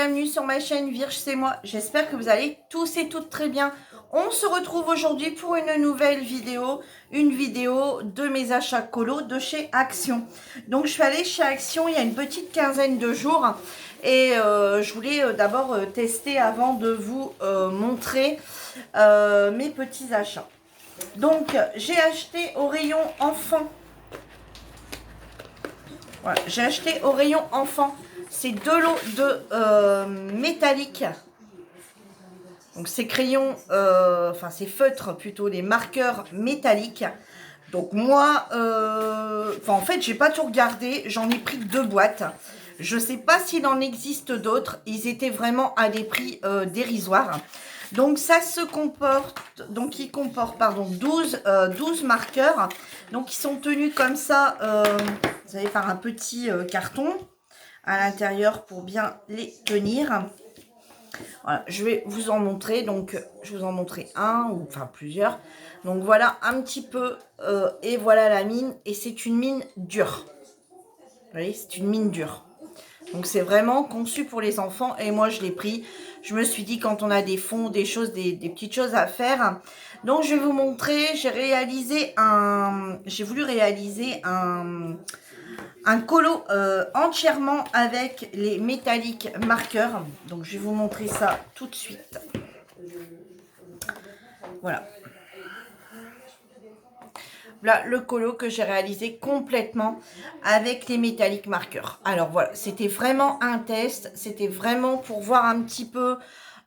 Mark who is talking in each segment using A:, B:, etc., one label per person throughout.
A: bienvenue sur ma chaîne Virge c'est moi. J'espère que vous allez tous et toutes très bien. On se retrouve aujourd'hui pour une nouvelle vidéo, de mes achats colo de chez Action. Donc je suis allée chez Action il y a une petite quinzaine de jours et je voulais d'abord tester avant de vous montrer mes petits achats. Donc j'ai acheté au rayon enfant. Voilà, j'ai acheté au rayon enfant ces deux lots de métallique. Donc ces crayons, enfin ces feutres plutôt, les marqueurs métalliques. Donc moi, en fait j'ai pas tout regardé, j'en ai pris 2 boîtes. Je sais pas s'il en existe d'autres, ils étaient vraiment à des prix dérisoires. Donc ça se comporte, donc il comporte pardon 12 marqueurs. Donc ils sont tenus comme ça, vous savez, par un petit carton à l'intérieur pour bien les tenir. Voilà, je vais vous en montrer. Donc je vais vous en montrer un ou enfin plusieurs. Donc voilà un petit peu et voilà la mine, et c'est une mine dure. Vous voyez, c'est une mine dure. Donc c'est vraiment conçu pour les enfants et moi je l'ai pris. Je me suis dit, quand on a des fonds, des choses, des petites choses à faire. Donc je vais vous montrer, j'ai voulu réaliser un colo entièrement avec les métalliques marqueurs. Donc je vais vous montrer ça tout de suite. Voilà. Là, le colo que j'ai réalisé complètement avec les métalliques marqueurs. Alors voilà, c'était vraiment un test. C'était vraiment pour voir un petit peu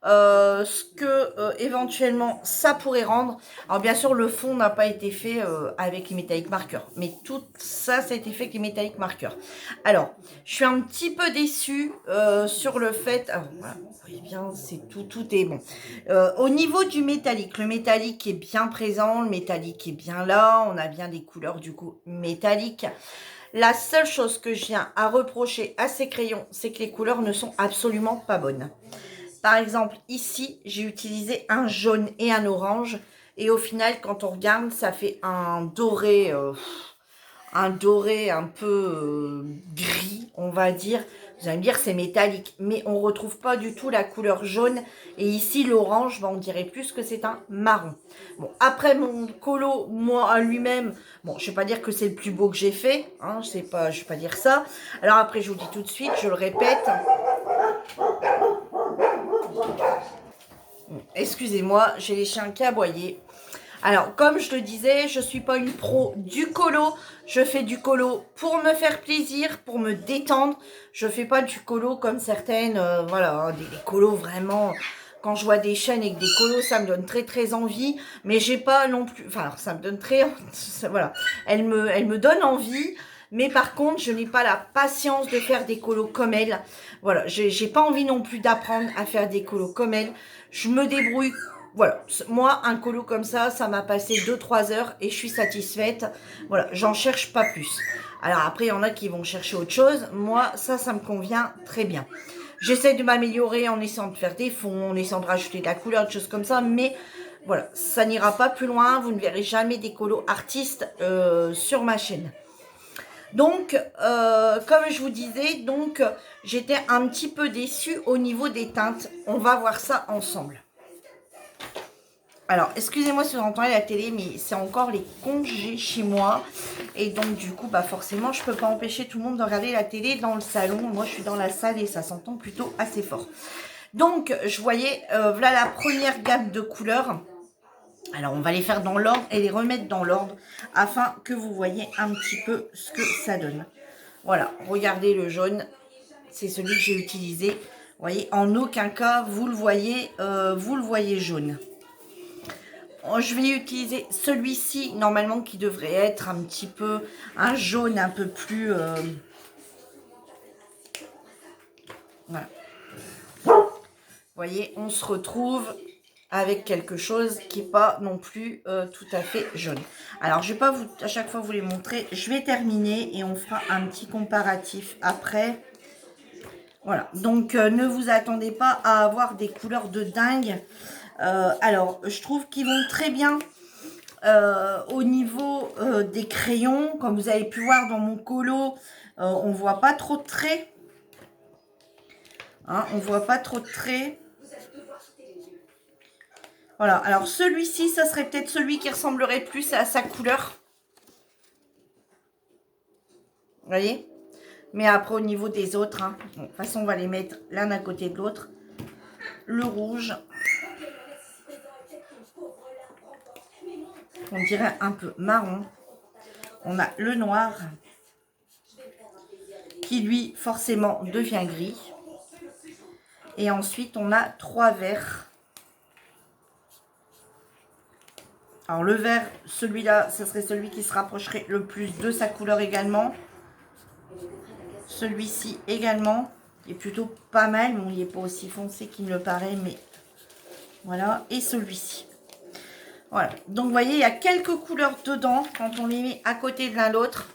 A: ce que éventuellement ça pourrait rendre. Alors bien sûr, le fond n'a pas été fait avec les métalliques marqueurs, mais tout ça, ça a été fait avec les métalliques marqueurs. Alors, je suis un petit peu déçue sur le fait. Alors, voilà, vous voyez bien, c'est tout est bon. Au niveau du métallique, le métallique est bien présent, le métallique est bien là, on a bien des couleurs du coup métalliques. La seule chose que je viens à reprocher à ces crayons, c'est que les couleurs ne sont absolument pas bonnes. Par exemple, ici, j'ai utilisé un jaune et un orange. Et au final, quand on regarde, ça fait un doré un peu gris, on va dire. Vous allez me dire, c'est métallique. Mais on ne retrouve pas du tout la couleur jaune. Et ici, l'orange, on dirait plus que c'est un marron. Bon, après mon colo, moi, à lui-même, bon, je ne vais pas dire que c'est le plus beau que j'ai fait. Hein, je ne vais pas dire ça. Alors après, je vous dis tout de suite, je le répète. Excusez-moi, j'ai les chiens qui aboyaient. Alors, comme je le disais, je ne suis pas une pro du colo. Je fais du colo pour me faire plaisir, pour me détendre. Je ne fais pas du colo comme certaines, voilà, hein, des colos vraiment. Quand je vois des chaînes avec des colos, ça me donne très envie. Mais j'ai pas non plus, enfin, ça me donne très, voilà, elle me donne envie. Mais par contre, je n'ai pas la patience de faire des colos comme elle. Voilà, j'ai pas envie non plus d'apprendre à faire des colos comme elle. Je me débrouille. Voilà, moi, un colo comme ça m'a passé 2-3 heures et je suis satisfaite. Voilà, j'en cherche pas plus. Alors après, il y en a qui vont chercher autre chose. Moi, ça me convient très bien. J'essaie de m'améliorer en essayant de faire des fonds, en essayant de rajouter de la couleur, des choses comme ça. Mais voilà, ça n'ira pas plus loin. Vous ne verrez jamais des colos artistes sur ma chaîne. Donc, comme je vous disais, donc j'étais un petit peu déçue au niveau des teintes. On va voir ça ensemble. Alors, excusez-moi si vous entendez la télé, mais c'est encore les congés chez moi. Et donc, du coup, bah forcément, je ne peux pas empêcher tout le monde de regarder la télé dans le salon. Moi, je suis dans la salle et ça s'entend plutôt assez fort. Donc, je voyais, voilà la première gamme de couleurs. Alors, on va les faire dans l'ordre et les remettre dans l'ordre afin que vous voyez un petit peu ce que ça donne. Voilà, regardez le jaune. C'est celui que j'ai utilisé. Vous voyez, en aucun cas, vous le voyez jaune. Je vais utiliser celui-ci, normalement, qui devrait être un petit peu un jaune un peu plus... Voilà. Vous voyez, on se retrouve avec quelque chose qui n'est pas non plus tout à fait jaune. Alors, je ne vais pas à chaque fois vous les montrer. Je vais terminer et on fera un petit comparatif après. Voilà, donc ne vous attendez pas à avoir des couleurs de dingue. Alors, je trouve qu'ils vont très bien au niveau des crayons. Comme vous avez pu voir dans mon colo, on ne voit pas trop de traits. Hein, on voit pas trop de traits. Voilà, alors celui-ci, ça serait peut-être celui qui ressemblerait plus à sa couleur. Vous voyez? Mais après, au niveau des autres, hein, bon, de toute façon, on va les mettre l'un à côté de l'autre. Le rouge. On dirait un peu marron. On a le noir. Qui, lui, forcément, devient gris. Et ensuite, on a 3 verts. Alors, le vert, celui-là, ce serait celui qui se rapprocherait le plus de sa couleur également. Celui-ci également, il est plutôt pas mal. Bon, il n'est pas aussi foncé qu'il me le paraît, mais voilà. Et celui-ci. Voilà. Donc, vous voyez, il y a quelques couleurs dedans quand on les met à côté de l'un l'autre.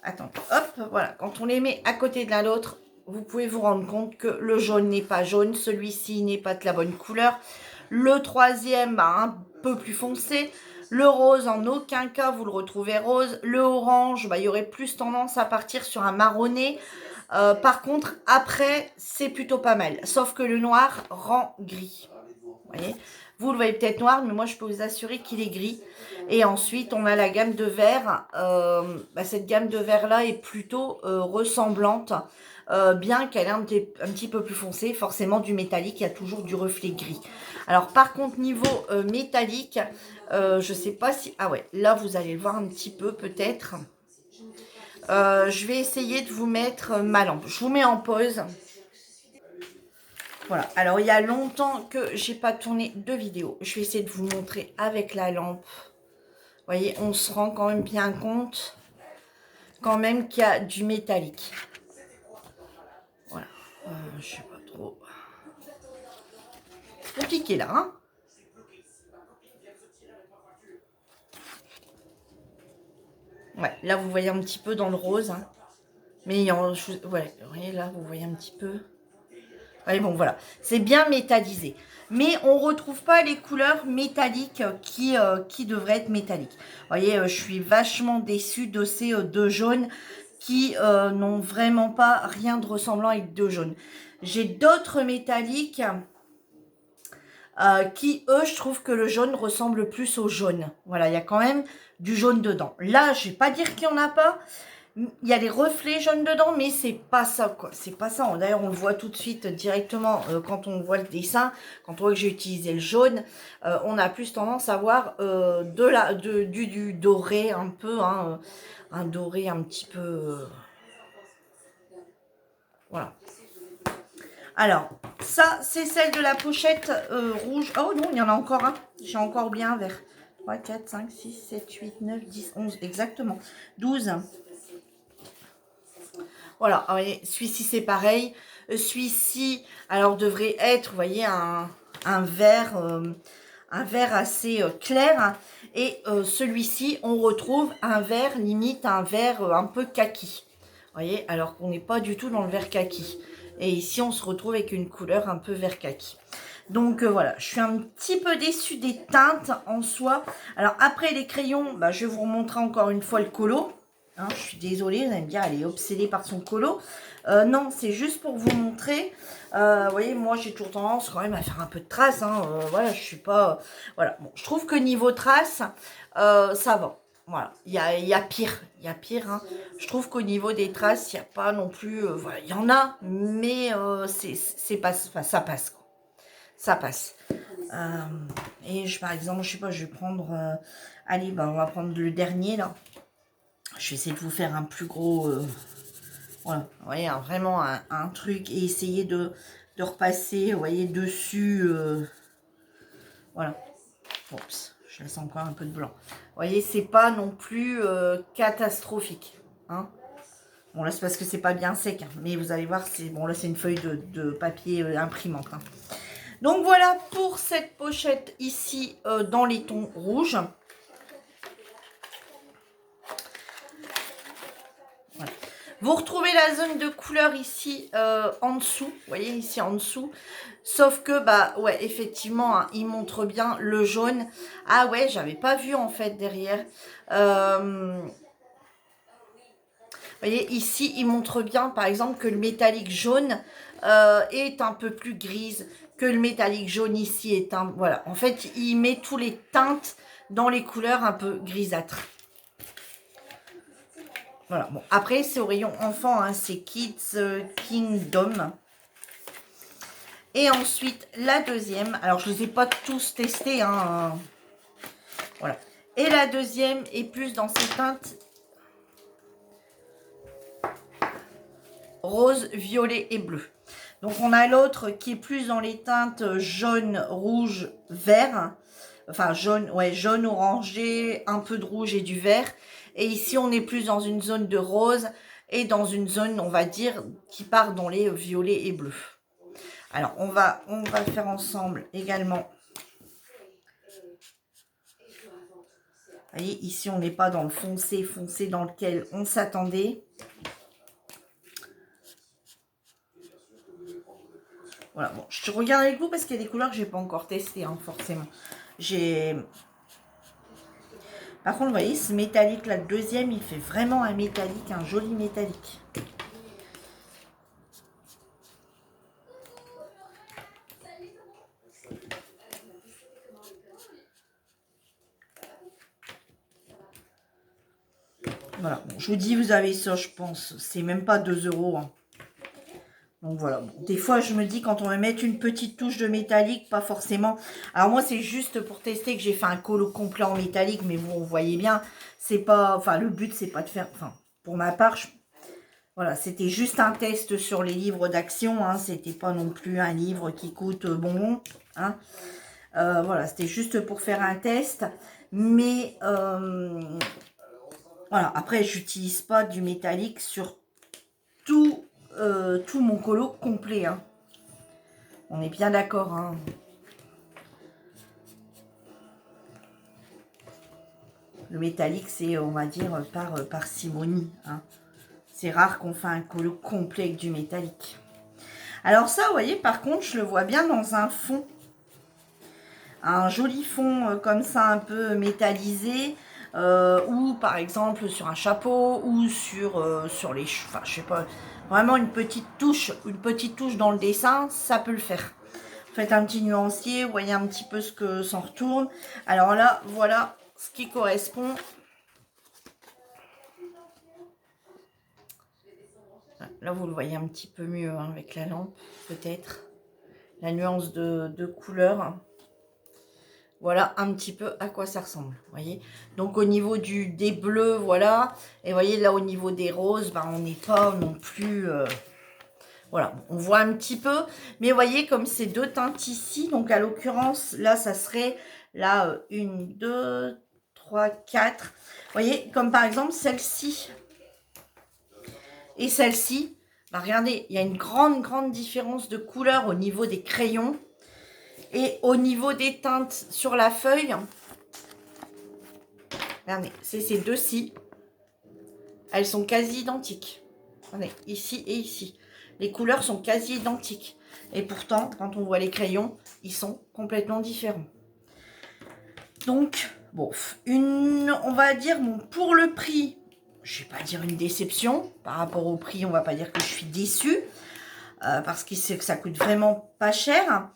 A: Attends, hop, voilà. Quand on les met à côté de l'un l'autre, vous pouvez vous rendre compte que le jaune n'est pas jaune. Celui-ci n'est pas de la bonne couleur. Le troisième, bah, un peu plus foncé. Le rose, en aucun cas, vous le retrouvez rose. Le orange, bah, il y aurait plus tendance à partir sur un marronné. Par contre, après, c'est plutôt pas mal. Sauf que le noir rend gris. Vous voyez, vous le voyez peut-être noir, mais moi, je peux vous assurer qu'il est gris. Et ensuite, on a la gamme de vert. Bah, cette gamme de vert-là est plutôt ressemblante. Bien qu'elle est un petit peu plus foncée. Forcément, du métallique, il y a toujours du reflet gris. Alors, par contre, niveau métallique, je sais pas si... Ah ouais, là, vous allez le voir un petit peu, peut-être. Je vais essayer de vous mettre ma lampe. Je vous mets en pause. Voilà. Alors, il y a longtemps que j'ai pas tourné de vidéo. Je vais essayer de vous montrer avec la lampe. Vous voyez, on se rend quand même bien compte quand même qu'il y a du métallique. Voilà. Je sais pas trop. Compliqué là, hein. Ouais, là, vous voyez un petit peu dans le rose. Hein. Mais ouais, vous voyez là, vous voyez un petit peu. Ouais, bon, voilà. C'est bien métallisé. Mais on ne retrouve pas les couleurs métalliques qui devraient être métalliques. Vous voyez, je suis vachement déçue de ces deux jaunes qui n'ont vraiment pas rien de ressemblant avec deux jaunes. J'ai d'autres métalliques qui, eux, je trouve que le jaune ressemble plus au jaune. Voilà, il y a quand même du jaune dedans. Là, je ne vais pas dire qu'il n'y en a pas. Il y a des reflets jaunes dedans, mais c'est pas ça, quoi. C'est pas ça. D'ailleurs, on le voit tout de suite directement quand on voit le dessin. Quand on voit que j'ai utilisé le jaune, on a plus tendance à voir du doré un peu, hein, un doré un petit peu... voilà. Alors, ça, c'est celle de la pochette rouge. Oh non, il y en a encore un. J'ai encore bien un vert. 3, 4, 5, 6, 7, 8, 9, 10, 11, exactement. 12. Voilà, celui-ci c'est pareil. Celui-ci, alors devrait être, vous voyez, un vert assez clair. Et celui-ci, on retrouve un vert, limite un vert un peu kaki. Vous voyez, alors qu'on n'est pas du tout dans le vert kaki. Et ici, on se retrouve avec une couleur un peu vert kaki. Donc voilà, je suis un petit peu déçue des teintes en soi. Alors après les crayons, bah, je vais vous remontrer encore une fois le colo. Hein, je suis désolée, vous allez me dire, elle est obsédée par son colo. Non, c'est juste pour vous montrer. Vous voyez, moi j'ai toujours tendance quand même à faire un peu de traces. Hein, voilà, je suis pas... voilà, bon, je trouve que niveau traces, ça va. Voilà, il y a pire. Il y a pire. Hein. Je trouve qu'au niveau des traces, il n'y a pas non plus... voilà, il y en a, mais c'est pas, enfin, ça passe. Quoi. Ça passe. Et par exemple, je sais pas, je vais prendre... allez, ben, on va prendre le dernier là. Je vais essayer de vous faire un plus gros... voilà, vous voyez, vraiment un truc et essayer de repasser, vous voyez, dessus. Voilà. Oups, je laisse encore un peu de blanc. Vous voyez, c'est pas non plus catastrophique. Hein. Bon, là, c'est parce que c'est pas bien sec. Hein, mais vous allez voir, c'est bon, là, c'est une feuille de papier imprimante. Hein. Donc, voilà pour cette pochette ici dans les tons rouges. Voilà. Vous retrouvez la zone de couleur ici en dessous, vous voyez ici en dessous, sauf que bah ouais effectivement hein, il montre bien le jaune. Ah ouais, j'avais pas vu en fait derrière. voyez, ici, il montre bien, par exemple, que le métallique jaune est un peu plus grise, que le métallique jaune ici est un... Voilà, en fait, il met tous les teintes dans les couleurs un peu grisâtres. Voilà, bon, après, c'est au rayon enfant, hein, c'est Kids Kingdom. Et ensuite, la deuxième, alors je ne les ai pas tous testés, hein, voilà. Et la deuxième est plus dans ces teintes rose, violet et bleu. Donc on a l'autre qui est plus dans les teintes jaune, rouge, vert. Enfin jaune, ouais, jaune, orangé, un peu de rouge et du vert. Et ici on est plus dans une zone de rose et dans une zone, on va dire, qui part dans les violets et bleus. Alors on va faire ensemble également. Vous voyez, ici on n'est pas dans le foncé dans lequel on s'attendait. Voilà, bon, je regarde avec vous parce qu'il y a des couleurs que j'ai pas encore testées, hein, forcément. Par contre, vous voyez, ce métallique là, le deuxième, il fait vraiment un métallique, un joli métallique. Voilà, bon, je vous dis, vous avez ça, je pense. C'est même pas 2 €. Hein. Donc voilà, bon, des fois je me dis quand on va mettre une petite touche de métallique, pas forcément. Alors moi c'est juste pour tester que j'ai fait un colo complet en métallique, mais vous voyez bien, c'est pas, enfin le but c'est pas de faire, enfin pour ma part, voilà, c'était juste un test sur les livres d'action, hein, c'était pas non plus un livre qui coûte bonbon, hein. Voilà, c'était juste pour faire un test, mais voilà, après j'utilise pas du métallique sur tout mon colo complet, hein. On est bien d'accord, hein. Le métallique, c'est, on va dire, par parcimonie, hein. C'est rare qu'on fasse un colo complet avec du métallique. Alors ça, vous voyez, par contre, je le vois bien dans un fond. Un joli fond comme ça, un peu métallisé. Ou par exemple sur un chapeau ou sur les cheveux. Enfin, je sais pas. Vraiment une petite touche dans le dessin, ça peut le faire. Faites un petit nuancier, vous voyez un petit peu ce que s'en retourne. Alors là, voilà ce qui correspond. Là, vous le voyez un petit peu mieux hein, avec la lampe, peut-être. La nuance de couleur. Voilà un petit peu à quoi ça ressemble, vous voyez. Donc au niveau des bleus, voilà. Et vous voyez là au niveau des roses, ben, on n'est pas non plus... voilà, on voit un petit peu. Mais vous voyez comme ces deux teintes ici, donc à l'occurrence, là ça serait là 1, 2, 3, 4. Vous voyez, comme par exemple celle-ci. Et celle-ci, ben, regardez, il y a une grande différence de couleur au niveau des crayons. Et au niveau des teintes sur la feuille, regardez, c'est ces deux-ci. Elles sont quasi identiques. Regardez, ici et ici. Les couleurs sont quasi identiques. Et pourtant, quand on voit les crayons, ils sont complètement différents. Donc, bon, on va dire, bon, pour le prix, je ne vais pas dire une déception. Par rapport au prix, on ne va pas dire que je suis déçue. Parce que ça coûte vraiment pas cher.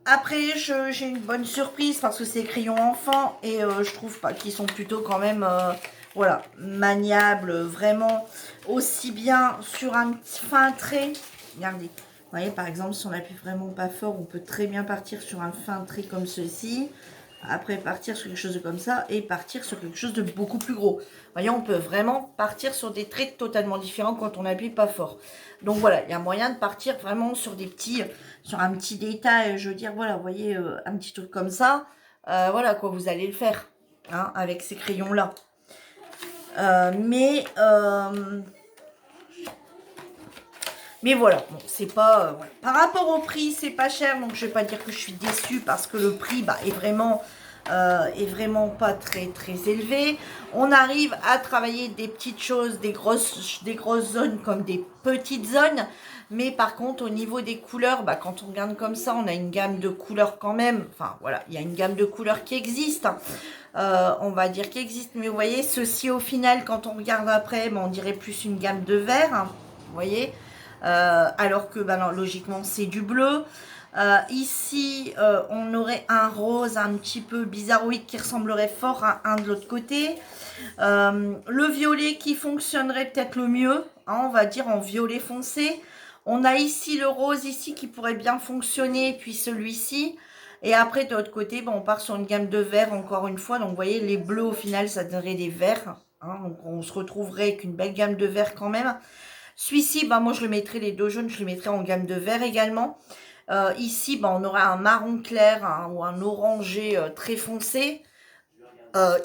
A: Après, j'ai une bonne surprise parce que c'est crayons enfants et je trouve pas qu'ils sont plutôt quand même, voilà, maniables, vraiment aussi bien sur un fin trait. Regardez, vous voyez, par exemple, si on appuie vraiment pas fort, on peut très bien partir sur un fin trait comme ceci. Après, partir sur quelque chose de comme ça et partir sur quelque chose de beaucoup plus gros. Vous voyez, on peut vraiment partir sur des traits totalement différents quand on n'appuie pas fort. Donc voilà, il y a moyen de partir vraiment sur sur un petit détail. Je veux dire, voilà, vous voyez, un petit truc comme ça. Voilà quoi, vous allez le faire hein, avec ces crayons-là. Mais voilà, bon, c'est pas... voilà. Par rapport au prix, c'est pas cher, donc je vais pas dire que je suis déçue parce que le prix bah, est vraiment pas très élevé. On arrive à travailler des petites choses, des grosses zones comme des petites zones. Mais par contre, au niveau des couleurs, bah, quand on regarde comme ça, on a une gamme de couleurs quand même. Enfin, voilà, il y a une gamme de couleurs qui existe. on va dire, qui existent. Mais vous voyez, ceci au final, quand on regarde après, on dirait plus une gamme de vert, hein, vous voyez, alors que non, logiquement c'est du bleu. Ici, on aurait un rose un petit peu bizarroïde qui ressemblerait fort à un de l'autre côté. Le violet qui fonctionnerait peut-être le mieux, hein, on va dire en violet foncé. On a ici le rose ici qui pourrait bien fonctionner, puis celui-ci. Et après, de l'autre côté, on part sur une gamme de verts encore une fois. Donc, vous voyez, les bleus, au final, ça donnerait des verts. Hein, donc, on se retrouverait avec une belle gamme de verts quand même. Celui-ci, moi, je le mettrais, les deux jaunes, je les mettrais en gamme de vert également. Ici, on aura un marron clair, hein, ou un orangé très foncé.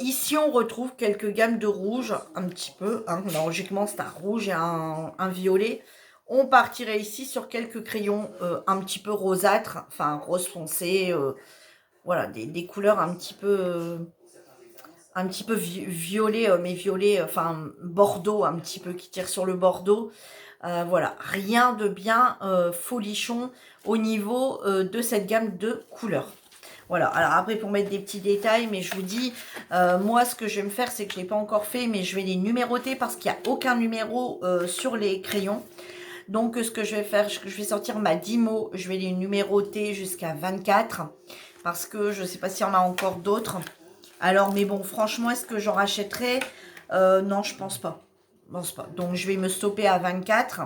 A: Ici, on retrouve quelques gammes de rouge, un petit peu. Hein. Logiquement, c'est un rouge et un violet. On partirait ici sur quelques crayons un petit peu rosâtres, enfin rose foncé. Voilà, des couleurs un petit peu violet, mais violet, enfin bordeaux, un petit peu qui tire sur le bordeaux. Voilà, rien de bien folichon au niveau de cette gamme de couleurs. Voilà, alors après pour mettre des petits détails, mais je vous dis, moi ce que je vais me faire, c'est que je ne l'ai pas encore fait, mais je vais les numéroter parce qu'il n'y a aucun numéro sur les crayons. Donc ce que je vais faire, je vais sortir ma 10 mots, je vais les numéroter jusqu'à 24, parce que je ne sais pas s'il y en a encore d'autres. Alors, mais bon, franchement, est-ce que j'en rachèterai? Non, je pense pas. Je pense pas. Donc je vais me stopper à 24.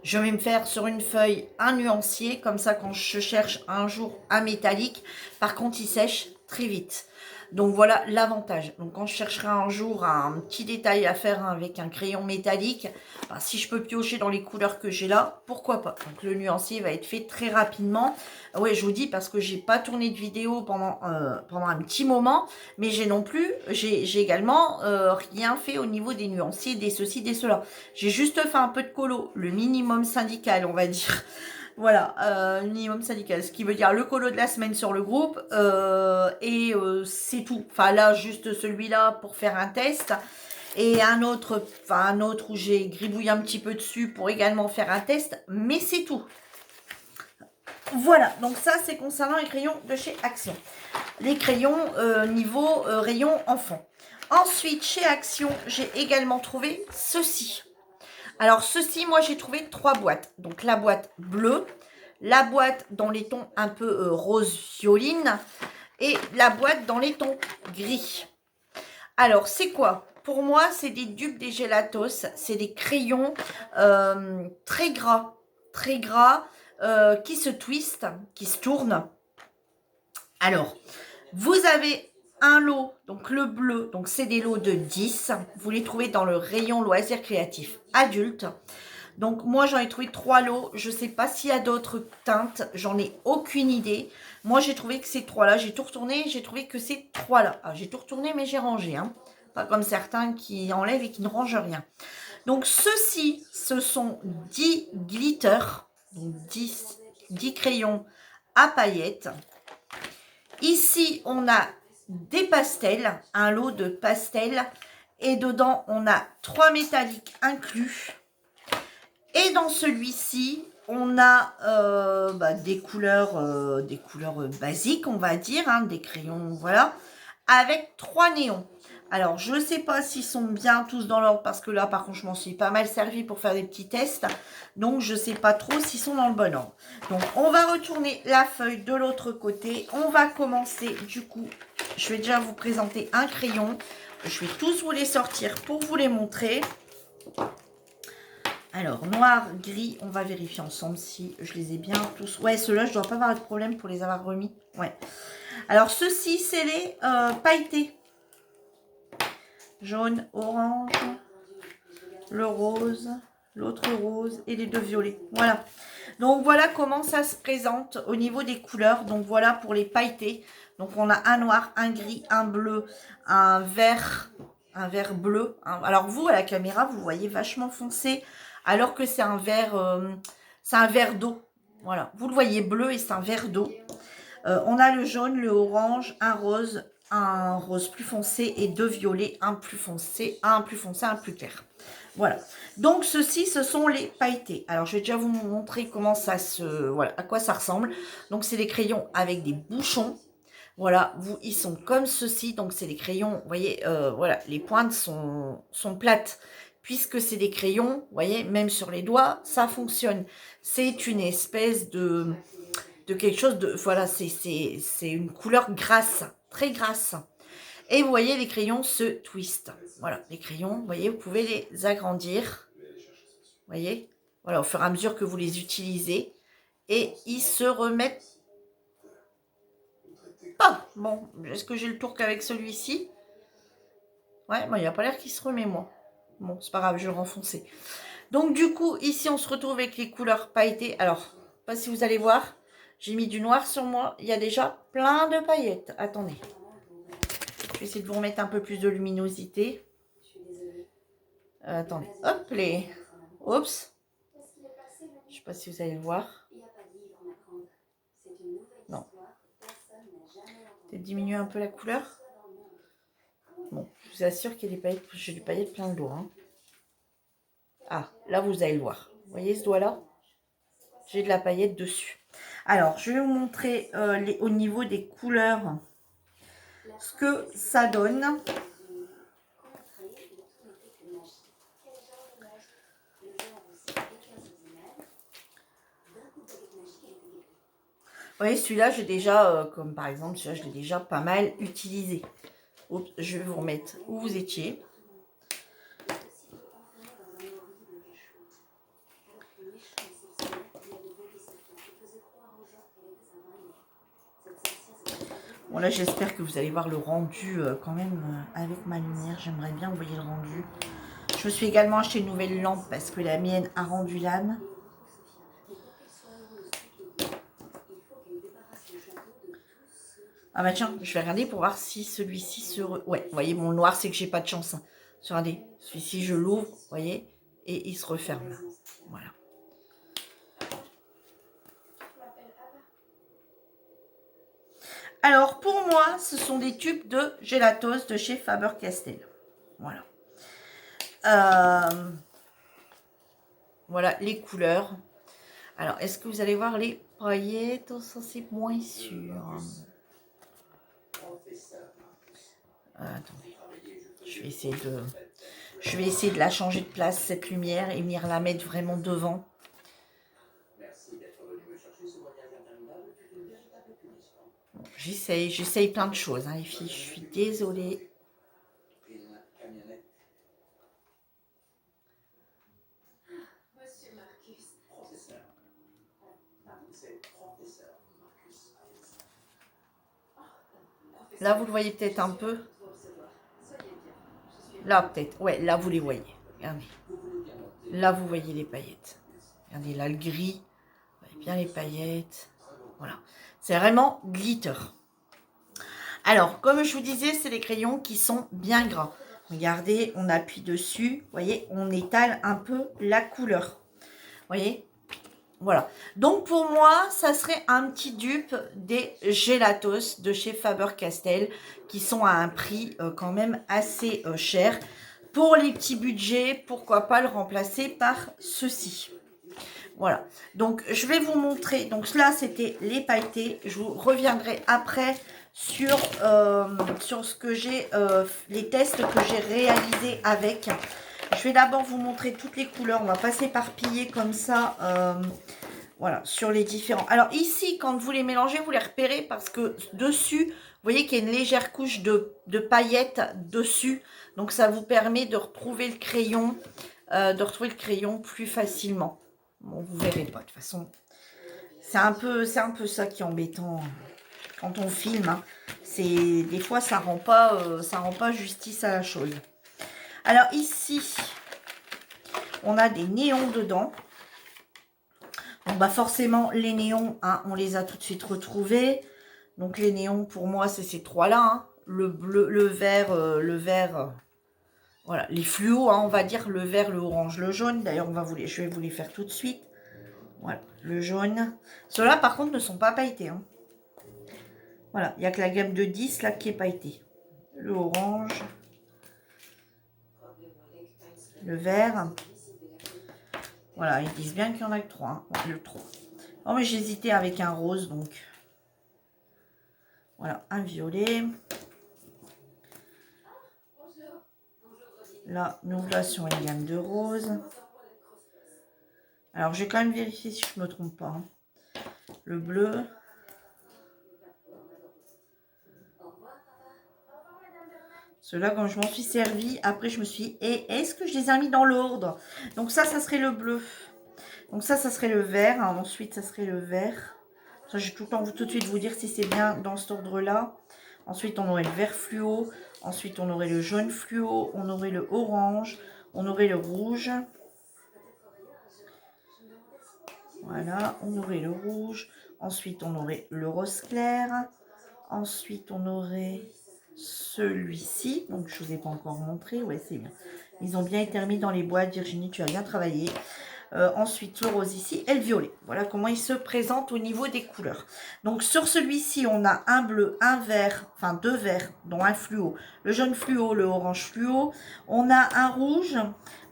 A: Je vais me faire sur une feuille un nuancier, comme ça quand je cherche un jour un métallique, par contre il sèche très vite. Donc voilà l'avantage. Donc quand je chercherai un jour un petit détail à faire avec un crayon métallique, si je peux piocher dans les couleurs que j'ai là, pourquoi pas. Donc le nuancier va être fait très rapidement. Ouais, je vous dis parce que j'ai pas tourné de vidéo pendant un petit moment, mais j'ai également rien fait au niveau des nuanciers, des ceci, des cela. J'ai juste fait un peu de colo, le minimum syndical, on va dire. Voilà, minimum syndical, ce qui veut dire le colo de la semaine sur le groupe, et c'est tout. Enfin là, juste celui-là pour faire un test, et un autre où j'ai gribouillé un petit peu dessus pour également faire un test, mais c'est tout. Voilà, donc ça c'est concernant les crayons de chez Action. Les crayons niveau rayon enfant. Ensuite, chez Action, j'ai également trouvé ceci. Alors, ceci, moi, j'ai trouvé 3 boîtes. Donc, la boîte bleue, la boîte dans les tons un peu rose violine et la boîte dans les tons gris. Alors, c'est quoi? Pour moi, c'est des dupes des Gelatos. C'est des crayons très gras, qui se twistent, qui se tournent. Alors, vous avez un lot, donc le bleu, donc c'est des lots de 10. Vous les trouvez dans le rayon loisirs créatifs adultes. Donc moi j'en ai trouvé 3 lots. Je ne sais pas s'il y a d'autres teintes. J'en ai aucune idée. Moi j'ai trouvé que ces 3-là. J'ai tout retourné. J'ai trouvé que ces 3-là. J'ai tout retourné mais j'ai rangé. Hein. Pas comme certains qui enlèvent et qui ne rangent rien. Donc ceux-ci, ce sont 10 glitters. Donc 10 crayons à paillettes. Ici, on a des pastels, un lot de pastels. Et dedans, on a 3 métalliques inclus. Et dans celui-ci, on a des couleurs basiques, on va dire, hein, des crayons, voilà, avec 3 néons. Alors, je ne sais pas s'ils sont bien tous dans l'ordre, parce que là, par contre, je m'en suis pas mal servi pour faire des petits tests. Donc, je ne sais pas trop s'ils sont dans le bon ordre. Donc, on va retourner la feuille de l'autre côté. On va commencer, du coup, je vais déjà vous présenter un crayon. Je vais tous vous les sortir pour vous les montrer. Alors, noir, gris, on va vérifier ensemble si je les ai bien tous. Ouais, ceux-là, je ne dois pas avoir de problème pour les avoir remis. Ouais. Alors, ceux-ci, c'est les pailletés. Jaune, orange, le rose, l'autre rose et les 2 violets. Voilà. Donc, voilà comment ça se présente au niveau des couleurs. Donc, voilà pour les pailletés. Donc, on a un noir, un gris, un bleu, un vert bleu. Alors, vous, à la caméra, vous voyez vachement foncé. Alors que c'est un vert d'eau. Voilà, vous le voyez bleu et c'est un vert d'eau. On a le jaune, le orange, un rose plus foncé et 2 violets, un plus foncé, un plus clair. Voilà. Donc ceux-ci, ce sont les pailletés. Alors je vais déjà vous montrer comment voilà, à quoi ça ressemble. Donc c'est des crayons avec des bouchons. Voilà, vous, ils sont comme ceci, donc c'est des crayons, vous voyez, voilà, les pointes sont plates. Puisque c'est des crayons, vous voyez, même sur les doigts, ça fonctionne. C'est une espèce de quelque chose de, voilà, c'est une couleur grasse, très grasse. Et vous voyez, les crayons se twistent. Voilà, les crayons, vous voyez, vous pouvez les agrandir. Vous voyez, voilà, au fur et à mesure que vous les utilisez. Et ils se remettent pas. Bon, est-ce que j'ai le tour qu'avec celui-ci? Ouais, bon, il n'y a pas l'air qu'il se remet, moi. Bon, c'est pas grave, je vais le renfoncer. Donc, du coup, ici, on se retrouve avec les couleurs pailletées. Alors, pas si vous allez voir, j'ai mis du noir sur moi. Il y a déjà plein de paillettes. Attendez. Je vais essayer de vous remettre un peu plus de luminosité. Attendez. Hop, les... Oups. Je sais pas si vous allez le voir. Non. Peut-être diminuer un peu la couleur. Bon, je vous assure qu'il y a des paillettes. J'ai du paillettes plein de dos. Hein. Ah, là, vous allez le voir. Vous voyez ce doigt-là? J'ai de la paillette dessus. Alors, je vais vous montrer au niveau des couleurs ce que ça donne. Vous voyez, celui-là, j'ai déjà, comme par exemple, celui-là, je l'ai déjà pas mal utilisé. Oups, je vais vous remettre où vous étiez. Bon, là, j'espère que vous allez voir le rendu quand même avec ma lumière. J'aimerais bien vous voyez le rendu. Je me suis également acheté une nouvelle lampe parce que la mienne a rendu l'âme. Ah bah tiens, je vais regarder pour voir si celui-ci se... Ouais, vous voyez, mon noir, c'est que j'ai pas de chance. Hein. Regardez, celui-ci, je l'ouvre, vous voyez, et il se referme. Voilà. Alors, pour moi, ce sont des tubes de Gelatos de chez Faber-Castell. Voilà. Voilà les couleurs. Alors, est-ce que vous allez voir les paillettes? Ça, c'est moins sûr. Attendez. Je vais essayer de la changer de place, cette lumière, et venir la mettre vraiment devant. Bon, j'essaye plein de choses, hein, les filles. Je suis désolée. Là, vous le voyez peut-être un peu. Là, peut-être. Ouais, là, vous les voyez. Regardez. Là, vous voyez les paillettes. Regardez, là, le gris. Vous voyez bien les paillettes. Voilà. C'est vraiment glitter. Alors, comme je vous disais, c'est des crayons qui sont bien gras. Regardez, on appuie dessus. Vous voyez, on étale un peu la couleur. Vous voyez? Voilà. Donc, pour moi, ça serait un petit dupe des Gelatos de chez Faber-Castell qui sont à un prix quand même assez cher. Pour les petits budgets, pourquoi pas le remplacer par ceci. Voilà. Donc, je vais vous montrer. Donc, là, c'était les pailletés. Je vous reviendrai après sur ce que j'ai, les tests que j'ai réalisés avec. Je vais d'abord vous montrer toutes les couleurs. On va pas s'éparpiller comme ça. Voilà, sur les différents. Alors ici, quand vous les mélangez, vous les repérez parce que dessus, vous voyez qu'il y a une légère couche de paillettes dessus. Donc ça vous permet de retrouver le crayon, plus facilement. Bon, vous verrez pas, de toute façon. C'est un peu ça qui est embêtant quand on filme. Hein. Des fois, ça rend pas justice à la chose. Alors ici, on a des néons dedans. Donc bah forcément, les néons, hein, on les a tout de suite retrouvés. Donc les néons, pour moi, c'est ces trois-là. Hein. Le bleu, le vert, voilà, les fluos, hein, on va dire, le vert, le orange, le jaune. D'ailleurs, je vais vous les faire tout de suite. Voilà, le jaune. Ceux-là, par contre, ne sont pas pailletés. Hein. Voilà, il n'y a que la gamme de 10 là qui est pailletée. Le orange. Le vert. Voilà, ils disent bien qu'il y en a que 3. Hein. Le 3. Oh, mais j'hésitais avec un rose, donc. Voilà, un violet. Là, nous voilà sur une gamme de roses. Alors, je vais quand même vérifier si je ne me trompe pas. Hein. Le bleu. Ceux-là, quand je m'en suis servi, après, je me suis dit, et est-ce que je les ai mis dans l'ordre? Donc ça serait le bleu. Donc ça serait le vert. Hein. Ensuite, ça serait le vert. Ça, je vais tout le temps tout de suite vous dire si c'est bien dans cet ordre-là. Ensuite, on aurait le vert fluo. Ensuite, on aurait le jaune fluo. On aurait le orange. On aurait le rouge. Voilà, on aurait le rouge. Ensuite, on aurait le rose clair. Ensuite, on aurait celui-ci. Donc, je ne vous ai pas encore montré. Ouais, c'est bien. Ils ont bien été remis dans les boîtes. Virginie, tu as bien travaillé. Ensuite, le rose ici et le violet. Voilà comment il se présente au niveau des couleurs. Donc, sur celui-ci, on a un bleu, un vert, enfin 2 verts, dont un fluo. Le jaune fluo, le orange fluo. On a un rouge,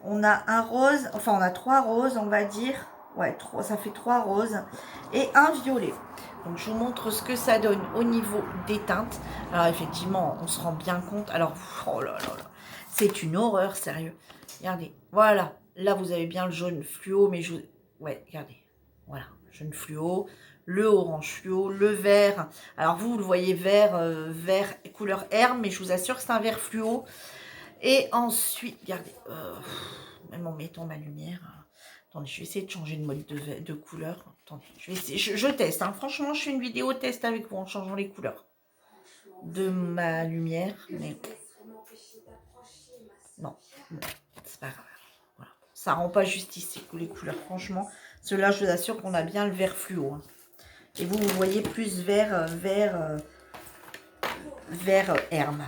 A: on a un rose, enfin, on a 3 roses, on va dire. Ouais, ça fait 3 roses et un violet. Donc, je vous montre ce que ça donne au niveau des teintes. Alors, effectivement, on se rend bien compte. Alors, oh là là là, c'est une horreur, sérieux. Regardez, voilà. Là, vous avez bien le jaune fluo, mais je vous... Ouais, regardez. Voilà, jaune fluo, le orange fluo, le vert. Alors, vous le voyez vert, vert couleur herbe, mais je vous assure que c'est un vert fluo. Et ensuite, regardez, même en mettant ma lumière... Attendez, je vais essayer de changer de mode de couleur. Attendez, je vais essayer, je teste. Hein. Franchement, je fais une vidéo test avec vous en changeant les couleurs de ma lumière. Mais non, c'est pas grave. Voilà. Ça rend pas justice les couleurs, franchement. Ceux-là, je vous assure qu'on a bien le vert fluo. Hein. Et vous voyez plus vert, vert herbe.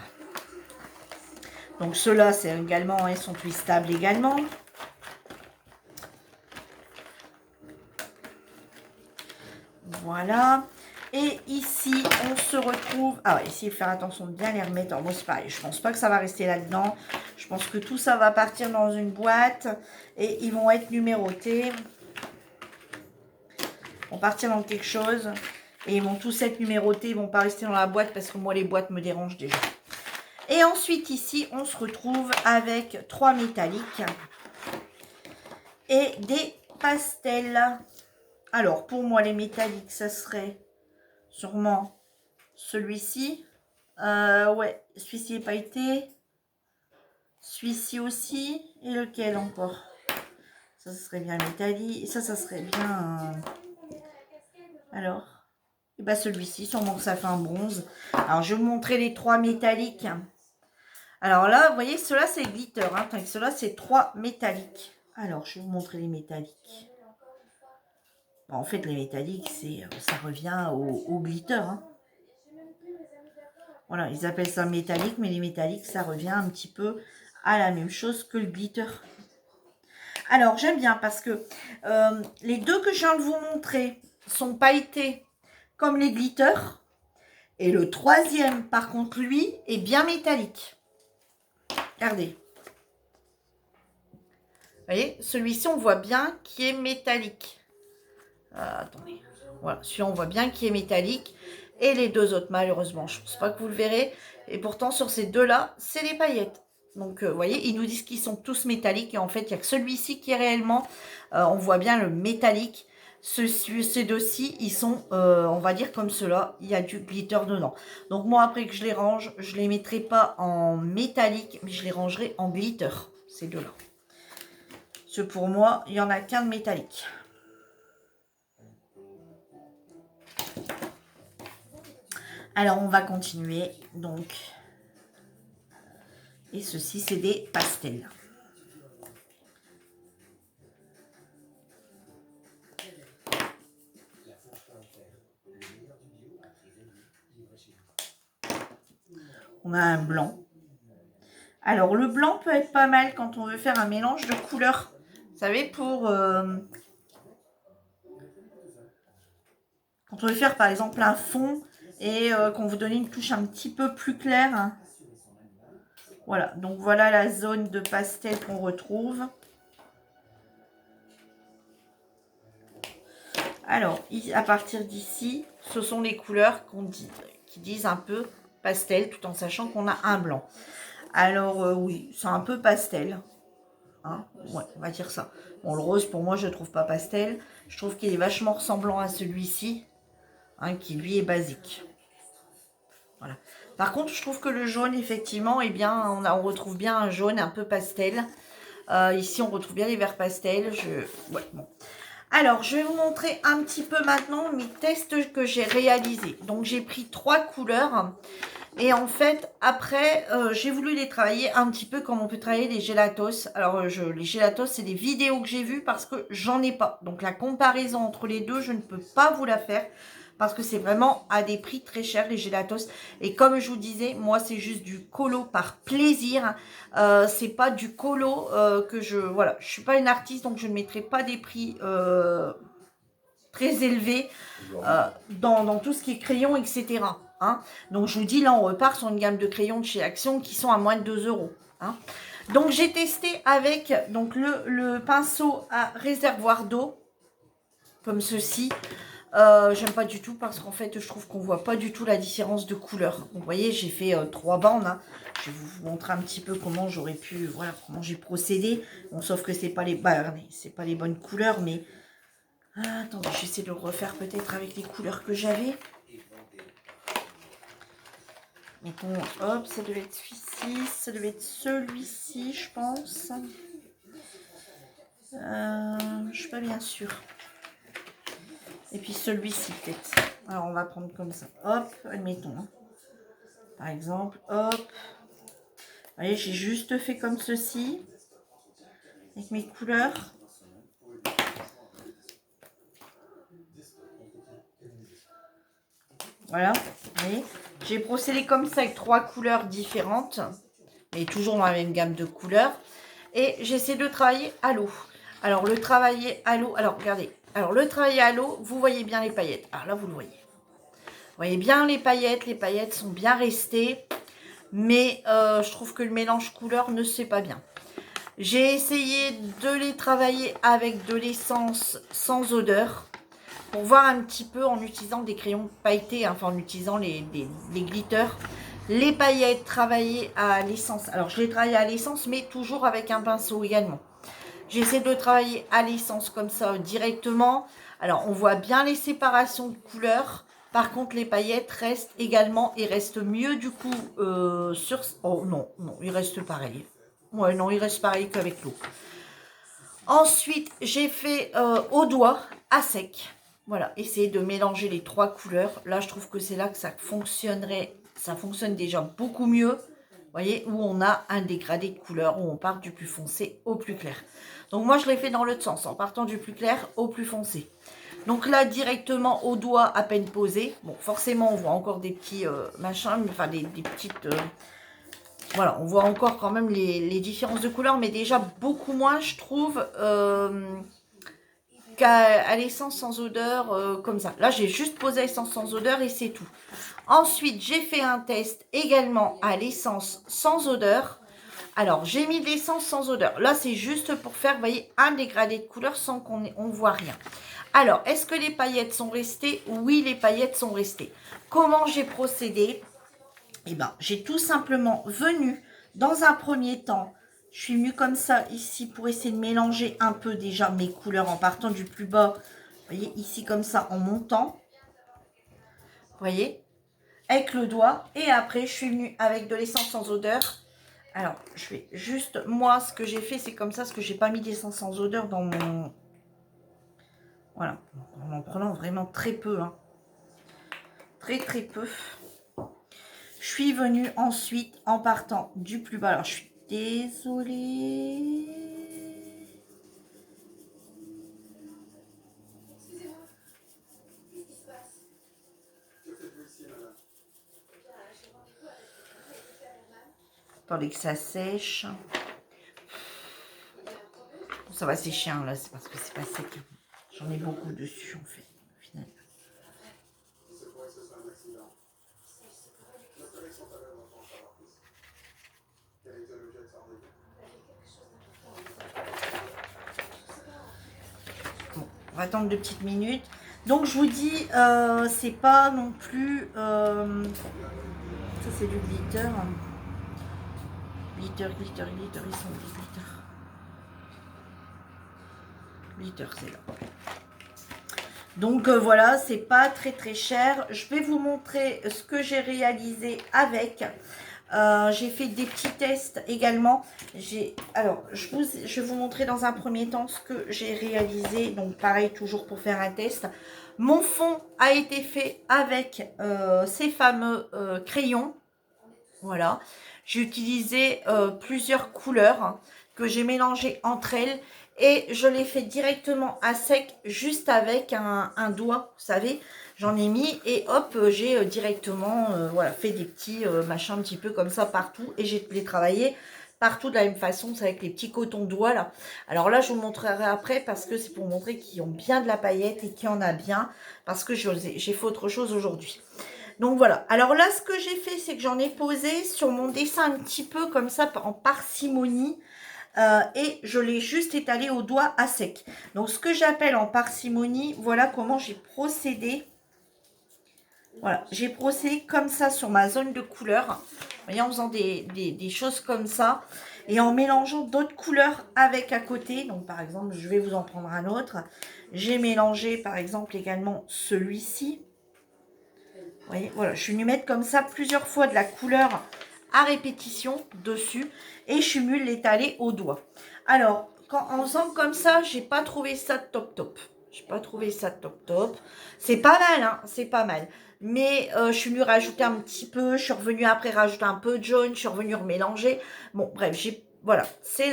A: Donc ceux-là, c'est également, ils sont twistables également. Voilà. Et ici, on se retrouve... Ah, ici, il faut faire attention de bien les remettre. Alors, moi, c'est pareil. Je pense pas que ça va rester là-dedans. Je pense que tout ça va partir dans une boîte. Et ils vont être numérotés. Ils vont partir dans quelque chose. Et ils vont tous être numérotés. Ils vont pas rester dans la boîte parce que moi, les boîtes me dérangent déjà. Et ensuite, ici, on se retrouve avec 3 métalliques. Et des pastels. Alors, pour moi, les métalliques, ça serait... sûrement celui-ci. Ouais, celui-ci est pailleté. Celui-ci aussi. Et lequel encore? Ça serait bien métallique. Et ça serait bien... Alors, et bah celui-ci, sûrement que ça fait un bronze. Alors, je vais vous montrer les 3 métalliques. Alors là, vous voyez, ceux-là, c'est glitter. Hein, tandis que ceux-là, c'est 3 métalliques. Alors, je vais vous montrer les métalliques. Bon, en fait, les métalliques, ça revient au glitter. Hein. Voilà, ils appellent ça métallique, mais les métalliques, ça revient un petit peu à la même chose que le glitter. Alors, j'aime bien parce que les deux que je viens de vous montrer sont pailletés comme les glitters. Et le troisième, par contre, lui, est bien métallique. Regardez. Vous voyez, celui-ci, on voit bien qu'il est métallique. Attendez. Voilà, celui-là, on voit bien qu'il est métallique. Et les deux autres, malheureusement, je ne pense pas que vous le verrez. Et pourtant, sur ces deux-là, c'est des paillettes. Donc, vous voyez, ils nous disent qu'ils sont tous métalliques. Et en fait, il n'y a que celui-ci qui est réellement... on voit bien le métallique. Ces deux-ci, ils sont, on va dire comme ceux-là. Il y a du glitter dedans. Donc, moi, après que je les range, je ne les mettrai pas en métallique. Mais je les rangerai en glitter, ces deux-là. Parce que pour moi, il n'y en a qu'un de métallique. Alors, on va continuer. Donc, et ceci, c'est des pastels. On a un blanc. Alors, le blanc peut être pas mal quand on veut faire un mélange de couleurs. Vous savez, pour... quand on veut faire, par exemple, un fond et qu'on veut donner une touche un petit peu plus claire. Hein. Voilà, donc voilà la zone de pastel qu'on retrouve. Alors, à partir d'ici, ce sont les couleurs qu'on dit. qui disent un peu pastel, tout en sachant qu'on a un blanc. Alors oui, c'est un peu pastel. Hein, ouais, on va dire ça. Bon, le rose, pour moi, je trouve pas pastel. Je trouve qu'il est vachement ressemblant à celui-ci, hein, qui lui est basique. Voilà. Par contre, je trouve que le jaune, effectivement, eh bien, on retrouve bien un jaune un peu pastel. Ici, on retrouve bien les verts pastels. Ouais, bon. Alors, je vais vous montrer un petit peu maintenant mes tests que j'ai réalisés. Donc, j'ai pris 3 couleurs. Et en fait, après, j'ai voulu les travailler un petit peu comme on peut travailler les gélatos. Alors, les gélatos, c'est des vidéos que j'ai vues parce que j'en ai pas. Donc, la comparaison entre les deux, je ne peux pas vous la faire parce que c'est vraiment à des prix très chers, les gélatos. Et comme je vous disais, moi, c'est juste du colo par plaisir. C'est pas du colo que je... Voilà, je suis pas une artiste, donc je ne mettrai pas des prix... très élevés dans tout ce qui est crayon, etc. Hein. Donc je vous dis, là on repart sur une gamme de crayons de chez Action qui sont à moins de 2 euros. Hein. Donc j'ai testé avec donc le pinceau à réservoir d'eau, comme ceci. J'aime pas du tout parce qu'en fait je trouve qu'on voit pas du tout la différence de couleur. Donc, vous voyez, j'ai fait 3 bandes. Hein. Je vais vous montrer un petit peu comment j'aurais pu, voilà, comment j'ai procédé. Bon, sauf que c'est pas les, c'est pas les bonnes couleurs, mais attendez, j'essaie de le refaire peut-être avec les couleurs que j'avais. Mettons, hop, ça devait être celui-ci, ça devait être celui-ci, je pense. Je suis pas bien sûre. Et puis celui-ci, peut-être. Alors, on va prendre comme ça. Hop, admettons. Hein. Par exemple, hop. Vous voyez, j'ai juste fait comme ceci. Avec mes couleurs. Voilà, vous voyez. J'ai procédé comme ça avec 3 couleurs différentes. Mais toujours dans la même gamme de couleurs. Et j'essaie de travailler à l'eau. Alors, le travailler à l'eau... Alors, regardez. Alors, le travailler à l'eau, vous voyez bien les paillettes. Alors là, vous le voyez. Vous voyez bien les paillettes sont bien restées. Mais je trouve que le mélange couleur ne se fait pas bien. J'ai essayé de les travailler avec de l'essence sans odeur. Pour voir un petit peu en utilisant des crayons pailletés, hein, enfin en utilisant les glitters. Les paillettes travaillées à l'essence. Alors, je les travaille à l'essence, mais toujours avec un pinceau également. J'essaie de travailler à l'essence comme ça directement. Alors, on voit bien les séparations de couleurs. Par contre, les paillettes restent également et restent mieux du coup sur... Oh non, non, ils restent pareil. Ouais, non, ils restent pareil qu'avec l'eau. Ensuite, j'ai fait au doigt, à sec. Voilà, essayer de mélanger les 3 couleurs. Là, je trouve que c'est là que ça fonctionnerait. Ça fonctionne déjà beaucoup mieux. Vous voyez, où on a un dégradé de couleur, où on part du plus foncé au plus clair. Donc, moi, je l'ai fait dans l'autre sens, en partant du plus clair au plus foncé. Donc là, directement au doigt, à peine posé. Bon, forcément, on voit encore des petits machins, enfin, des petites... voilà, on voit encore quand même les différences de couleurs, mais déjà beaucoup moins, je trouve... qu'à l'essence sans odeur comme ça. Là, j'ai juste posé l'essence sans odeur et c'est tout. Ensuite, j'ai fait un test également à l'essence sans odeur. Alors, j'ai mis de l'essence sans odeur. Là, c'est juste pour faire, vous voyez, un dégradé de couleur sans qu'on voit rien. Alors, est-ce que les paillettes sont restées? Oui, les paillettes sont restées. Comment j'ai procédé? Eh bien, j'ai tout simplement venu, dans un premier temps, je suis venue comme ça ici pour essayer de mélanger un peu déjà mes couleurs en partant du plus bas. Vous voyez, ici comme ça, en montant. Vous voyez, avec le doigt. Et après, je suis venue avec de l'essence sans odeur. Alors, je vais juste... Moi, ce que j'ai fait, c'est comme ça, parce que j'ai pas mis d'essence sans odeur dans mon... Voilà, en prenant vraiment très peu. Hein. Très, très peu. Je suis venue ensuite en partant du plus bas. Alors, je suis désolée. Attendez que ça sèche. Ça va sécher là, c'est parce que c'est pas sec. J'en ai beaucoup dessus en fait. Au final. Bon, on va attendre 2 petites minutes. Donc je vous dis, c'est pas non plus... ça c'est du glitter. Glitter, glitter, glitter, ils sont où, glitter. Glitter, c'est là. Donc voilà, c'est pas très très cher. Je vais vous montrer ce que j'ai réalisé avec. J'ai fait des petits tests également. Alors, je vais vous montrer dans un premier temps ce que j'ai réalisé. Donc pareil, toujours pour faire un test. Mon fond a été fait avec ces fameux crayons. Voilà. J'ai utilisé plusieurs couleurs hein, que j'ai mélangées entre elles. Et je l'ai fait directement à sec, juste avec un doigt, vous savez. J'en ai mis et hop, j'ai directement voilà, fait des petits machins un petit peu comme ça partout. Et j'ai les travaillé partout de la même façon, c'est avec les petits cotons doigts là. Alors là, je vous montrerai après parce que c'est pour montrer qu'ils ont bien de la paillette et qu'il y en a bien. Parce que j'ai fait autre chose aujourd'hui. Donc voilà. Alors là, ce que j'ai fait, c'est que j'en ai posé sur mon dessin un petit peu comme ça en parcimonie. Et je l'ai juste étalé au doigt à sec. Donc ce que j'appelle en parcimonie, voilà comment j'ai procédé. Voilà, j'ai procédé comme ça sur ma zone de couleur. Vous voyez, en faisant des choses comme ça. Et en mélangeant d'autres couleurs avec à côté. Donc par exemple, je vais vous en prendre un autre. J'ai mélangé par exemple également celui-ci. Vous voyez, voilà, je suis venue mettre comme ça plusieurs fois de la couleur à répétition dessus. Et je suis venue l'étaler au doigt. Alors, en faisant comme ça, j'ai pas trouvé ça top top. J'ai pas trouvé ça top top. C'est pas mal, hein, c'est pas mal. Mais je suis venue rajouter un petit peu. Je suis revenue après rajouter un peu de jaune. Je suis revenue remélanger. Bon, bref, voilà. C'est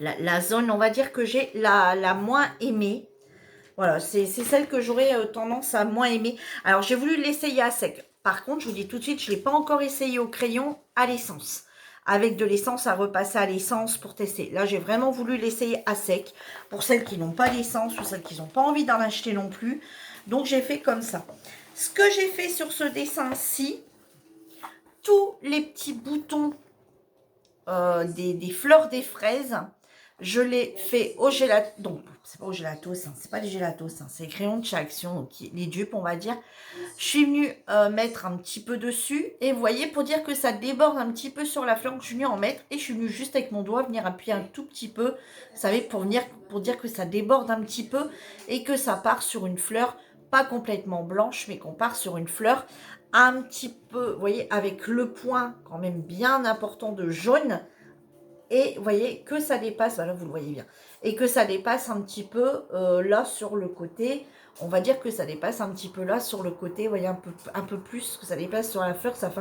A: la zone, on va dire, que j'ai la moins aimée. Voilà, c'est celle que j'aurais tendance à moins aimer. Alors, j'ai voulu l'essayer à sec. Par contre, je vous dis tout de suite, je ne l'ai pas encore essayé au crayon à l'essence. Avec de l'essence à repasser à l'essence pour tester. Là, j'ai vraiment voulu l'essayer à sec. Pour celles qui n'ont pas d'essence ou celles qui n'ont pas envie d'en acheter non plus. Donc, j'ai fait comme ça. Ce que j'ai fait sur ce dessin-ci, tous les petits boutons des fleurs des fraises, je l'ai fait au gelato. Donc, c'est pas au gélatos, hein, c'est pas des gélatos, hein, c'est les crayons de chez Action, les dupes, on va dire. Je suis venue mettre un petit peu dessus. Et vous voyez, pour dire que ça déborde un petit peu sur la fleur, je suis venue en mettre. Et je suis venue juste avec mon doigt venir appuyer un tout petit peu. Vous savez, pour dire que ça déborde un petit peu. Et que ça part sur une fleur, pas complètement blanche, mais qu'on part sur une fleur un petit peu, vous voyez, avec le point quand même bien important de jaune. Et vous voyez que ça dépasse, voilà, vous le voyez bien, et que ça dépasse un petit peu là sur le côté. On va dire que ça dépasse un petit peu là sur le côté, vous voyez, un peu plus que ça dépasse sur la fleur, ça fait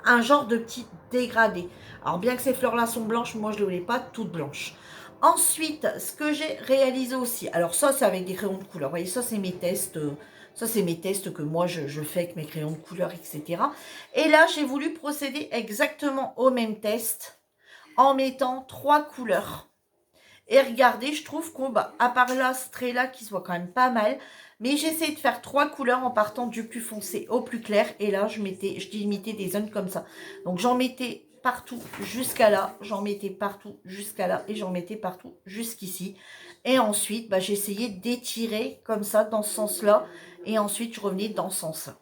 A: un genre de petit dégradé. Alors bien que ces fleurs-là sont blanches, moi je ne les voulais pas toutes blanches. Ensuite, ce que j'ai réalisé aussi, alors ça c'est avec des crayons de couleur, vous voyez, ça c'est mes tests. Ça, c'est mes tests que moi, je fais avec mes crayons de couleur, etc. Et là, j'ai voulu procéder exactement au même test en mettant 3 couleurs. Et regardez, je trouve qu'on, à part là, ce trait-là qui se voit quand même pas mal, mais j'essaie de faire 3 couleurs en partant du plus foncé au plus clair. Et là, je délimitais des zones comme ça. Donc, j'en mettais partout jusqu'à là, j'en mettais partout jusqu'à là, et j'en mettais partout jusqu'ici. Et ensuite, j'essayais d'étirer comme ça, dans ce sens-là, et ensuite, je revenais dans ce sens-là.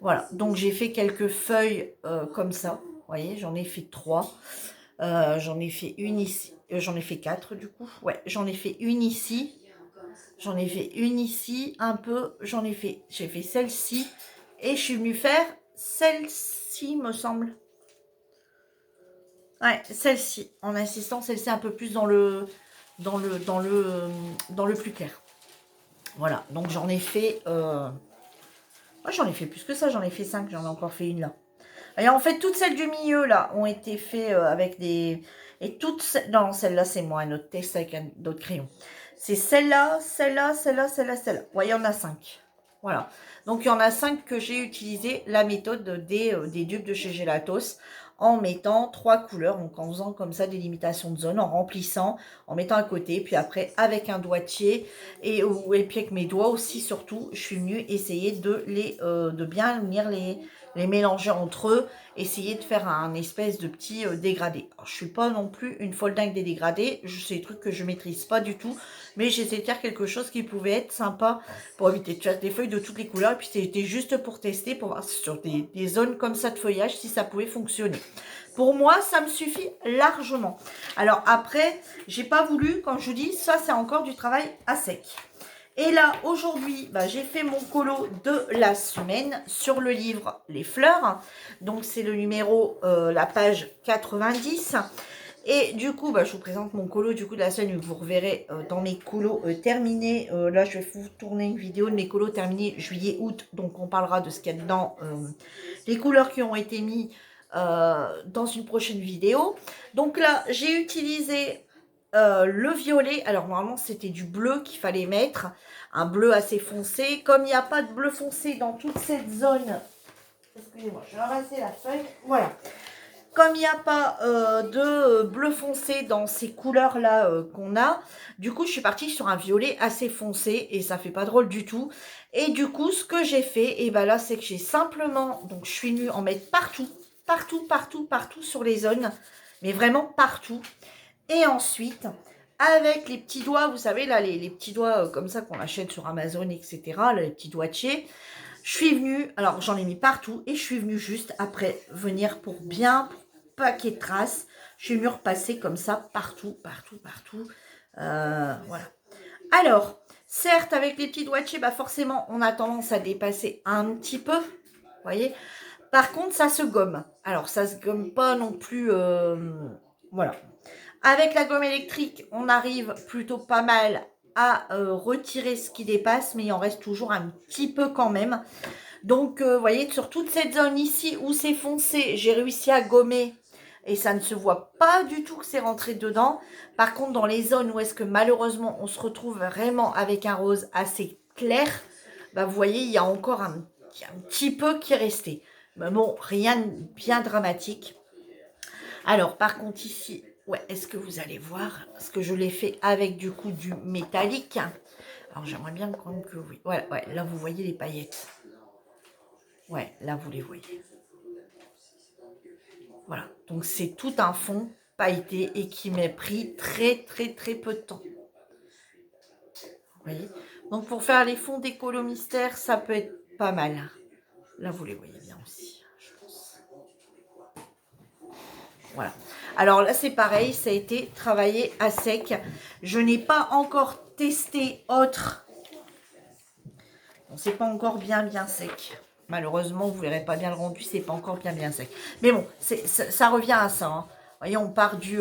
A: Voilà, donc j'ai fait quelques feuilles comme ça, vous voyez, j'en ai fait 3. J'en ai fait une ici, j'en ai fait 4 du coup, ouais, j'en ai fait une ici, j'en ai fait une ici, un peu, j'ai fait celle-ci, et je suis venue faire celle-ci, me semble. Ouais, celle-ci, en insistant, celle-ci un peu plus dans le plus clair. Voilà, donc j'en ai fait, moi j'en ai fait plus que ça, j'en ai fait 5, j'en ai encore fait une là. Et en fait, toutes celles du milieu, là, ont été faites avec des... Et toutes... Non, celle-là, c'est moi, un autre test avec d'autres crayons. C'est celle-là, celle-là, celle-là, celle-là, celle-là. Vous voyez, il y en a 5. Voilà. Donc, il y en a 5 que j'ai utilisé la méthode des dupes de chez Gelatos en mettant 3 couleurs, donc en faisant comme ça des limitations de zone, en remplissant, en mettant à côté, puis après avec un doigtier et puis avec mes doigts aussi surtout, je suis venue essayer de bien unir les mélanger entre eux, essayer de faire un espèce de petit dégradé. Alors, je suis pas non plus une folle dingue des dégradés, c'est des trucs que je maîtrise pas du tout, mais j'essaie de faire quelque chose qui pouvait être sympa pour éviter de faire des feuilles de toutes les couleurs, et puis c'était juste pour tester, pour voir sur des zones comme ça de feuillage si ça pouvait fonctionner. Pour moi, ça me suffit largement. Alors après, j'ai pas voulu, comme je vous dis, ça c'est encore du travail à sec. Et là, aujourd'hui, bah, j'ai fait mon colo de la semaine sur le livre Les Fleurs. Donc, c'est le numéro, la page 90. Et du coup, bah, je vous présente mon colo du coup de la semaine. Vous reverrez dans mes colos terminés. Là, je vais vous tourner une vidéo de mes colos terminés juillet-août. Donc, on parlera de ce qu'il y a dedans. Les couleurs qui ont été mises dans une prochaine vidéo. Donc là, j'ai utilisé le violet. Alors normalement c'était du bleu qu'il fallait mettre, un bleu assez foncé. Comme il n'y a pas de bleu foncé dans toute cette zone, excusez-moi, je vais ramasser la feuille, voilà. Comme il n'y a pas de bleu foncé dans ces couleurs là qu'on a, du coup je suis partie sur un violet assez foncé et ça fait pas drôle du tout. Et du coup ce que j'ai fait, et ben là c'est que j'ai simplement, donc je suis venue en mettre partout, partout sur les zones, mais vraiment partout. Et ensuite, avec les petits doigts, vous savez, là, les petits doigts comme ça qu'on achète sur Amazon, etc., là, les petits doigtiers, je suis venue, alors j'en ai mis partout, et je suis venue juste après venir pour bien, pour paquet de traces, je suis venue repasser comme ça, partout. Voilà. Alors, certes, avec les petits doigtiers, bah forcément, on a tendance à dépasser un petit peu, vous voyez. Par contre, ça se gomme. Alors, ça se gomme pas non plus, voilà. Avec la gomme électrique, on arrive plutôt pas mal à retirer ce qui dépasse, mais il en reste toujours un petit peu quand même. Donc, vous voyez, sur toute cette zone ici où c'est foncé, j'ai réussi à gommer et ça ne se voit pas du tout que c'est rentré dedans. Par contre, dans les zones où est-ce que malheureusement on se retrouve vraiment avec un rose assez clair, bah, vous voyez, il y a encore un petit peu qui est resté. Mais bon, rien de bien dramatique. Alors, par contre, ici, ouais, est-ce que vous allez voir? Parce que je l'ai fait avec du coup du métallique. Alors, j'aimerais bien quand même que oui. Voilà, ouais, là, vous voyez les paillettes. Ouais, là, vous les voyez. Voilà, donc c'est tout un fond pailleté et qui m'a pris très peu de temps. Vous voyez? Donc, pour faire les fonds d'écolo mystère, ça peut être pas mal. Là, vous les voyez bien aussi, je pense. Voilà. Alors là, c'est pareil, ça a été travaillé à sec. Je n'ai pas encore testé autre. Bon, c'est pas encore bien sec. Malheureusement, vous verrez pas bien le rendu, c'est pas encore bien sec. Mais bon, ça revient à ça. Hein. Vous voyez, on part du...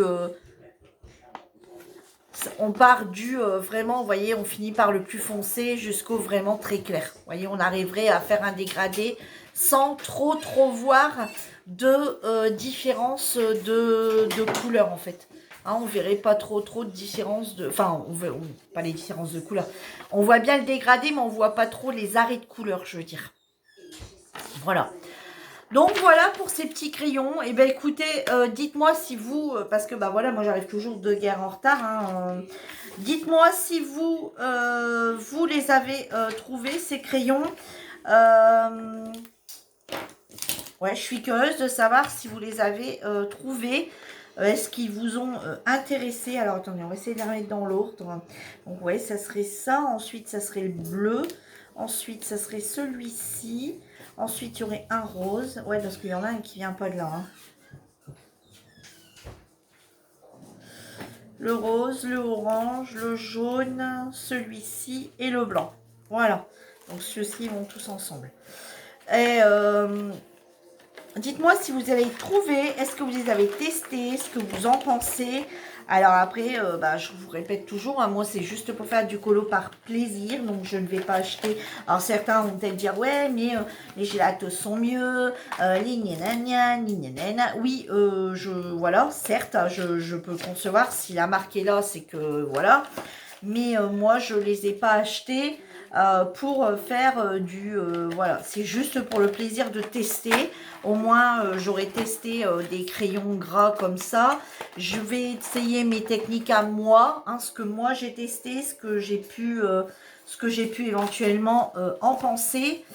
A: vraiment, vous voyez, on finit par le plus foncé jusqu'au vraiment très clair. Vous voyez, on arriverait à faire un dégradé sans trop voir de différence de couleur en fait. Hein, on verrait pas trop de différence de... Enfin, pas les différences de couleur. On voit bien le dégradé, mais on voit pas trop les arrêts de couleur, je veux dire. Voilà. Donc voilà pour ces petits crayons. Et ben écoutez, dites-moi si vous, parce que bah voilà, moi j'arrive toujours de guerre en retard. Hein, dites-moi si vous, vous les avez trouvés ces crayons. Ouais, je suis curieuse de savoir si vous les avez trouvés. Est-ce qu'ils vous ont intéressé? Alors attendez, on va essayer de les remettre dans l'ordre. Donc ouais, ça serait ça. Ensuite, ça serait le bleu. Ensuite, ça serait celui-ci. Ensuite, il y aurait un rose. Ouais, parce qu'il y en a un qui vient pas de là. Hein. Le rose, le orange, le jaune, celui-ci et le blanc. Voilà. Donc, ceux-ci vont tous ensemble. Et dites-moi si vous avez trouvé, est-ce que vous les avez testés, ce que vous en pensez. Alors après, bah, je vous répète toujours, hein, moi c'est juste pour faire du colo par plaisir, donc je ne vais pas acheter. Alors certains vont peut-être dire, ouais, mais les gélatos sont mieux, oui, voilà, certes, je peux concevoir, si la marque est là, c'est que, voilà. Mais moi, je ne les ai pas achetés pour faire voilà, c'est juste pour le plaisir de tester. Au moins, j'aurais testé des crayons gras comme ça. Je vais essayer mes techniques à moi, hein, ce que moi j'ai testé, ce que j'ai pu éventuellement en penser.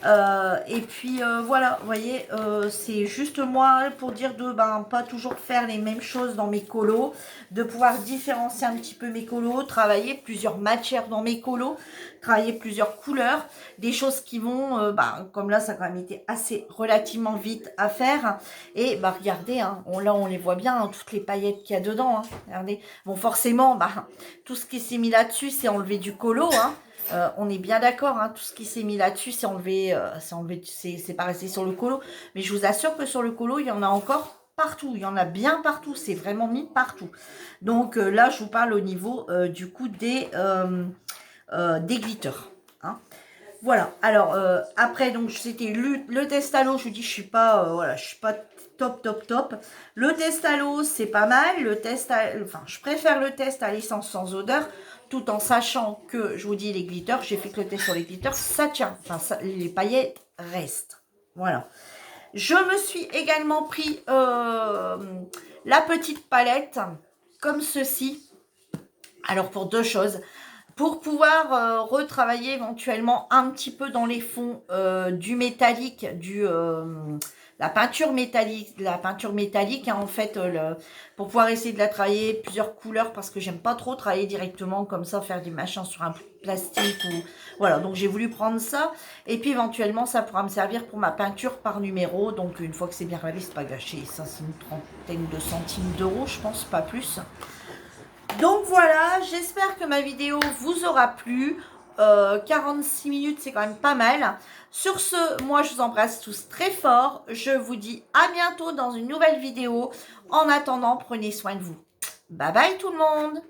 A: Et puis voilà, vous voyez, c'est juste moi pour dire de pas toujours faire les mêmes choses dans mes colos, de pouvoir différencier un petit peu mes colos, travailler plusieurs matières dans mes colos, travailler plusieurs couleurs, des choses qui vont, comme là ça a quand même été assez relativement vite à faire. Et regardez, hein, là on les voit bien, hein, toutes les paillettes qu'il y a dedans. Hein, regardez, bon forcément, tout ce qui s'est mis là-dessus, c'est enlevé du colo, hein. On est bien d'accord, hein, tout ce qui s'est mis là-dessus, c'est pas resté sur le colo. Mais je vous assure que sur le colo, il y en a encore partout. Il y en a bien partout. C'est vraiment mis partout. Donc là, je vous parle au niveau du coup des glitters. Hein. Voilà. Alors après, donc c'était le test à l'eau. Je vous dis, je suis pas, voilà, je suis pas top. Le test à l'eau, c'est pas mal. Je préfère le test à l'essence sans odeur, tout en sachant que, je vous dis, les glitters, j'ai fait que le test sur les glitters, ça tient. Les paillettes restent. Voilà. Je me suis également pris la petite palette, comme ceci. Alors, pour deux choses. Pour pouvoir retravailler éventuellement un petit peu dans les fonds du métallique, la peinture métallique, hein, en fait, pour pouvoir essayer de la travailler plusieurs couleurs, parce que j'aime pas trop travailler directement comme ça, faire des machins sur un plastique ou voilà. Donc j'ai voulu prendre ça, et puis éventuellement ça pourra me servir pour ma peinture par numéro. Donc une fois que c'est bien lavé, c'est pas gâché. Ça c'est une trentaine de centimes d'euros, je pense, pas plus. Donc voilà, j'espère que ma vidéo vous aura plu. 46 minutes, c'est quand même pas mal. Sur ce, moi je vous embrasse tous très fort. Je vous dis à bientôt dans une nouvelle vidéo. En attendant, prenez soin de vous. Bye bye tout le monde!